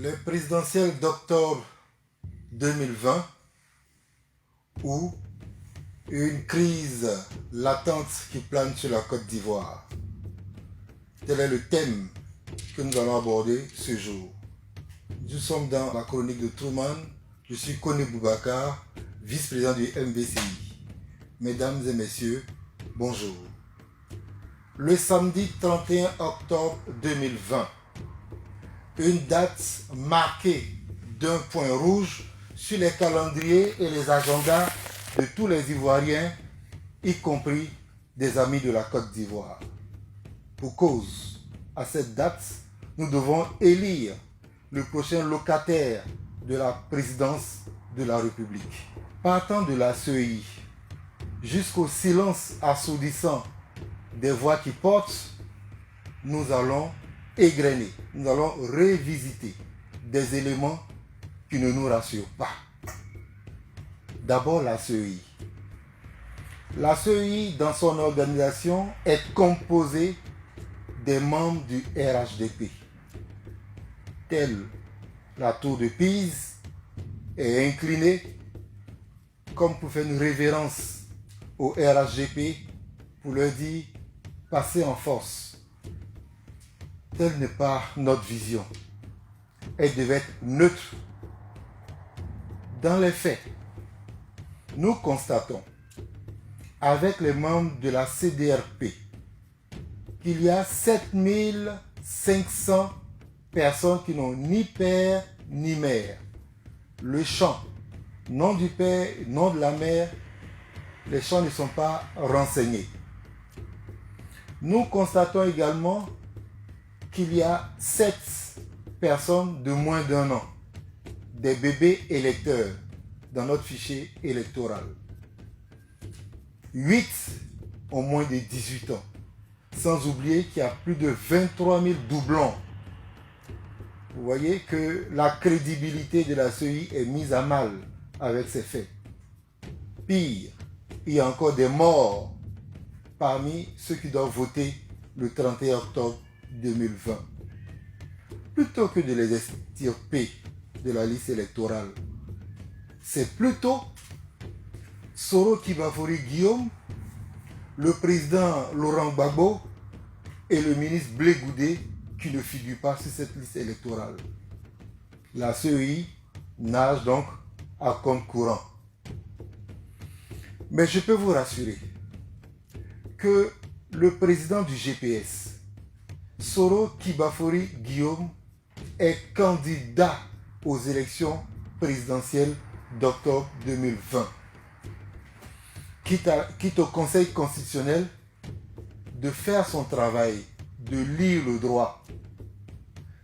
Les présidentielles d'octobre 2020 ou une crise latente qui plane sur la Côte d'Ivoire. Tel est le thème que nous allons aborder ce jour. Nous sommes dans la chronique de Truman. Je suis Koné Boubacar, vice-président du MBCI. Mesdames et messieurs, bonjour. Le samedi 31 octobre 2020, une date marquée d'un point rouge sur les calendriers et les agendas de tous les Ivoiriens, y compris des amis de la Côte d'Ivoire. Pour cause, à cette date, nous devons élire le prochain locataire de la présidence de la République. Partant de la CEI jusqu'au silence assourdissant des voix qui portent, nous allons égrener, nous allons revisiter des éléments qui ne nous rassurent pas. D'abord la CEI. La CEI, dans son organisation, est composée des membres du RHDP. Telle la tour de Pise est inclinée comme pour faire une révérence au RHDP pour leur dire « passez en force ». Telle n'est pas notre vision. Elle devait être neutre. Dans les faits, nous constatons, avec les membres de la CDRP, qu'il y a 7500 personnes qui n'ont ni père ni mère. Le champ, nom du père, nom de la mère, les champs ne sont pas renseignés. Nous constatons également qu'il y a 7 personnes de moins d'1 an, des bébés électeurs dans notre fichier électoral. 8 ont moins de 18 ans, sans oublier qu'il y a plus de 23 000 doublons. Vous voyez que la crédibilité de la CEI est mise à mal avec ces faits. Pire, il y a encore des morts parmi ceux qui doivent voter le 31 octobre 2020. Plutôt que de les extirper de la liste électorale, c'est plutôt Soro Kibafori Guillaume, le président Laurent Gbagbo et le ministre Blé Goudé qui ne figurent pas sur cette liste électorale. La CEI nage donc à compte courant. Mais je peux vous rassurer que le président du GPS, Soro Kibafori Guillaume, est candidat aux élections présidentielles d'octobre 2020. Quitte au Conseil constitutionnel de faire son travail, de lire le droit.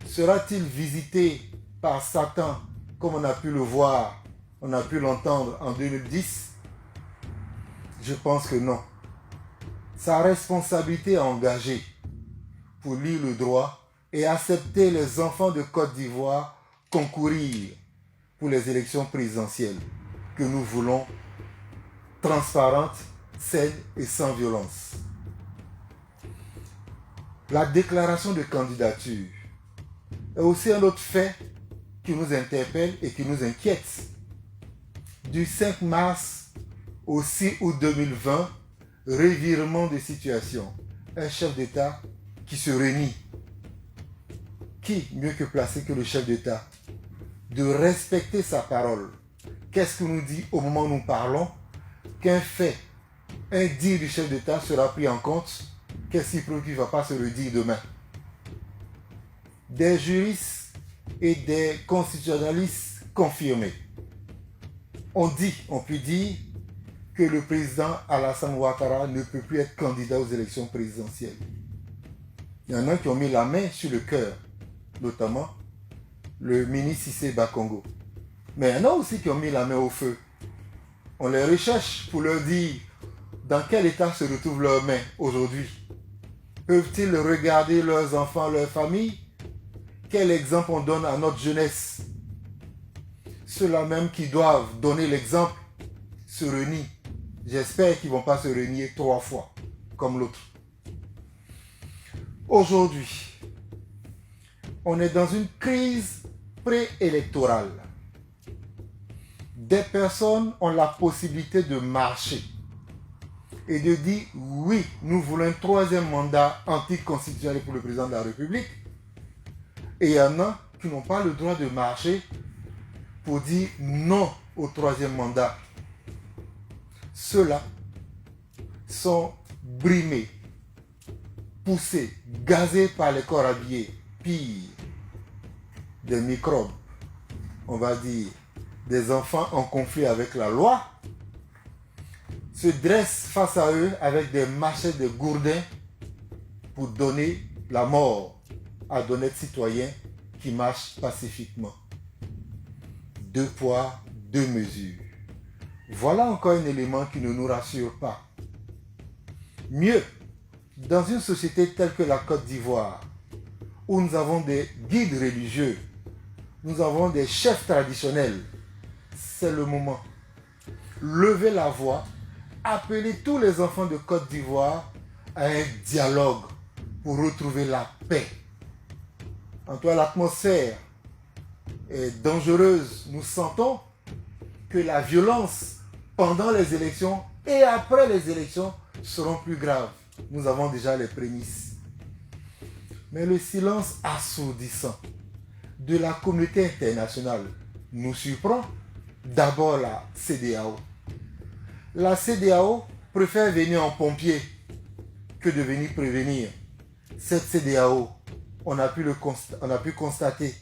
Sera-t-il visité par Satan comme on a pu le voir, on a pu l'entendre en 2010? Je pense que non. Sa responsabilité est engagée pour lire le droit et accepter les enfants de Côte d'Ivoire concourir pour les élections présidentielles que nous voulons transparentes, saines et sans violence. La déclaration de candidature est aussi un autre fait qui nous interpelle et qui nous inquiète. Du 5 mars au 6 août 2020, revirement de situation. Un chef d'État qui se renie. Qui mieux que placé que le chef d'État de respecter sa parole? Qu'est-ce que nous dit au moment où nous parlons? Qu'un fait, un dire du chef d'État sera pris en compte? Qu'est-ce qui prouve qu'il ne va pas se redire demain? Des juristes et des constitutionnalistes confirmés on peut dire que le président Alassane Ouattara ne peut plus être candidat aux élections présidentielles. Il y en a qui ont mis la main sur le cœur, notamment le ministre Cissé Bakongo. Mais il y en a aussi qui ont mis la main au feu. On les recherche pour leur dire dans quel état se retrouvent leurs mains aujourd'hui. Peuvent-ils regarder leurs enfants, leurs familles? Quel exemple on donne à notre jeunesse? Ceux-là même qui doivent donner l'exemple se renient. J'espère qu'ils ne vont pas se renier 3 fois, comme l'autre. Aujourd'hui, on est dans une crise préélectorale, des personnes ont la possibilité de marcher et de dire oui, nous voulons un troisième mandat anticonstitutionnel pour le président de la République. Et il y en a qui n'ont pas le droit de marcher pour dire non au troisième mandat. Ceux-là sont brimés, poussés, gazés par les corps habillés, pire, des microbes, on va dire, des enfants en conflit avec la loi, se dressent face à eux avec des machettes, des gourdins pour donner la mort à d'honnêtes citoyens qui marchent pacifiquement. Deux poids, deux mesures. Voilà encore un élément qui ne nous rassure pas. Mieux, dans une société telle que la Côte d'Ivoire, où nous avons des guides religieux, nous avons des chefs traditionnels, c'est le moment. Levez la voix, appelez tous les enfants de Côte d'Ivoire à un dialogue pour retrouver la paix. En tout cas, l'atmosphère est dangereuse. Nous sentons que la violence pendant les élections et après les élections seront plus graves. Nous avons déjà les prémices. Mais le silence assourdissant de la communauté internationale nous surprend. D'abord la CEDEAO. La CEDEAO préfère venir en pompier que de venir prévenir. Cette CEDEAO, on a pu constater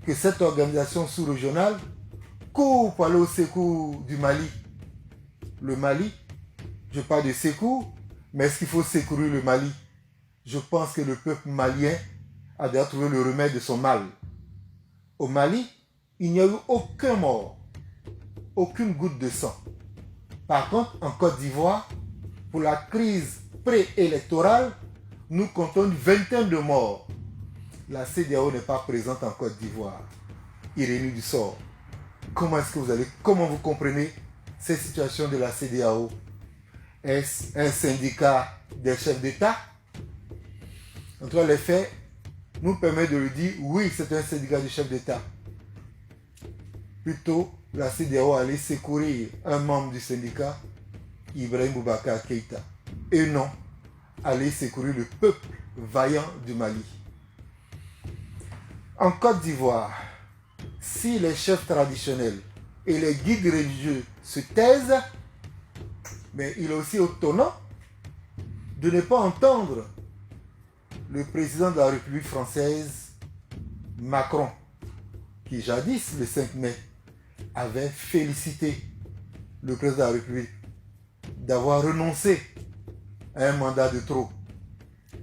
que cette organisation sous-régionale court pour aller au secours du Mali. Le Mali, je parle de secours, mais est-ce qu'il faut secourir le Mali? Je pense que le peuple malien a déjà trouvé le remède de son mal. Au Mali, il n'y a eu aucun mort, aucune goutte de sang. Par contre, en Côte d'Ivoire, pour la crise préélectorale, nous comptons une vingtaine de morts. La CEDEAO n'est pas présente en Côte d'Ivoire. Irénée du sort. Comment vous comprenez cette situation de la CEDEAO? Est-ce un syndicat des chefs d'État? En tout cas, les faits nous permettent de le dire, oui, c'est un syndicat du chef d'État. Plutôt, la CEDEAO allait secourir un membre du syndicat, Ibrahim Boubacar Keïta. Et non, aller secourir le peuple vaillant du Mali. En Côte d'Ivoire, si les chefs traditionnels et les guides religieux se taisent, mais il est aussi étonnant de ne pas entendre le président de la République française, Macron, qui jadis, le 5 mai, avait félicité le président de la République d'avoir renoncé à un mandat de trop.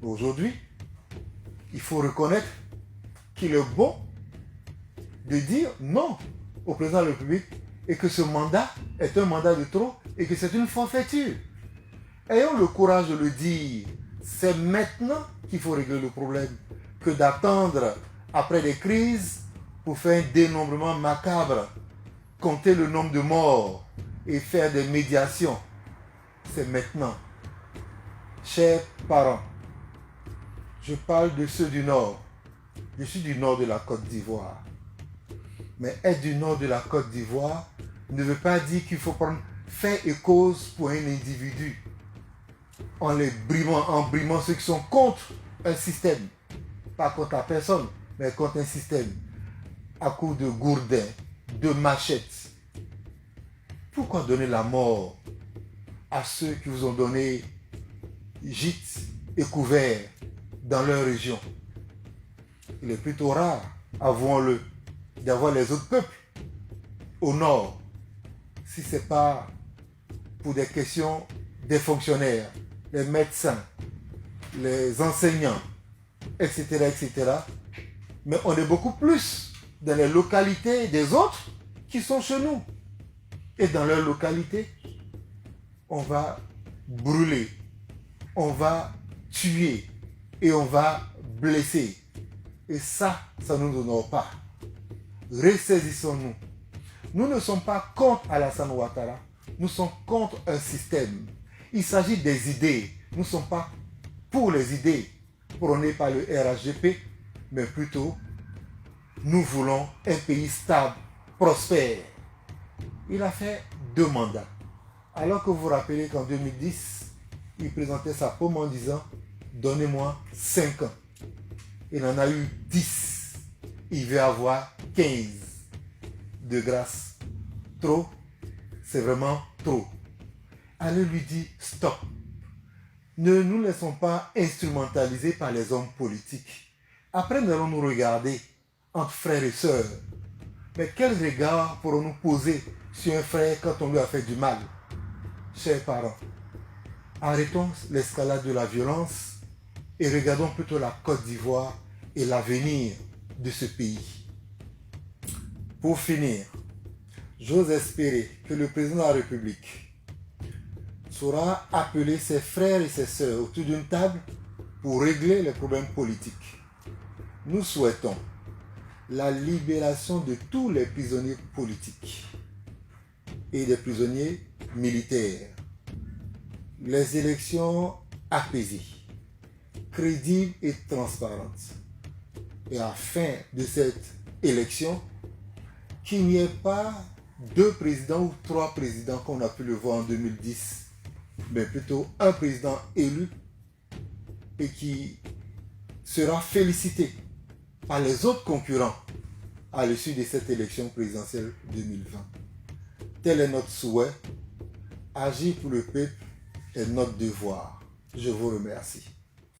Aujourd'hui, il faut reconnaître qu'il est bon de dire non au président de la République et que ce mandat est un mandat de trop et que c'est une forfaiture. Ayons le courage de le dire. C'est maintenant qu'il faut régler le problème que d'attendre après des crises pour faire un dénombrement macabre, compter le nombre de morts et faire des médiations. C'est maintenant. Chers parents, je parle de ceux du Nord. Je suis du nord de la Côte d'Ivoire. Mais être du nord de la Côte d'Ivoire ne veut pas dire qu'il faut prendre fait et cause pour un individu en brimant ceux qui sont contre un système. Pas contre la personne, mais contre un système. À coup de gourdins, de machettes. Pourquoi donner la mort à ceux qui vous ont donné gîte et couvert dans leur région? Il est plutôt rare, avouons-le, d'avoir les autres peuples au nord, si ce n'est pas pour des questions des fonctionnaires, les médecins, les enseignants, etc., etc. Mais on est beaucoup plus dans les localités des autres qui sont chez nous. Et dans leur localité, on va brûler, on va tuer et on va blesser. Et ça ne nous honore pas. Ressaisissons-nous. Nous ne sommes pas contre Alassane Ouattara. Nous sommes contre un système. Il s'agit des idées. Nous ne sommes pas pour les idées prônées par le RHDP, mais plutôt Nous voulons un pays stable, prospère. Il a fait 2 mandats. Alors que vous vous rappelez qu'en 2010, il présentait sa pomme en disant « Donnez-moi 5 ans ». Il en a eu 10. Il veut avoir 15. De grâce. Trop, c'est vraiment trop. Allez lui dire stop. Ne nous laissons pas instrumentaliser par les hommes politiques. Après, nous allons nous regarder entre frères et sœurs. Mais quel regard pourrons-nous poser sur un frère quand on lui a fait du mal? Chers parents, arrêtons l'escalade de la violence et regardons plutôt la Côte d'Ivoire et l'avenir de ce pays. Pour finir, j'ose espérer que le président de la République saura appeler ses frères et ses sœurs autour d'une table pour régler les problèmes politiques. Nous souhaitons la libération de tous les prisonniers politiques et des prisonniers militaires, les élections apaisées, crédibles et transparentes. Et à la fin de cette élection, qu'il n'y ait pas 2 présidents ou 3 présidents qu'on a pu le voir en 2010, mais plutôt un président élu et qui sera félicité par les autres concurrents à l'issue de cette élection présidentielle 2020. Tel est notre souhait. Agir pour le peuple est notre devoir. Je vous remercie.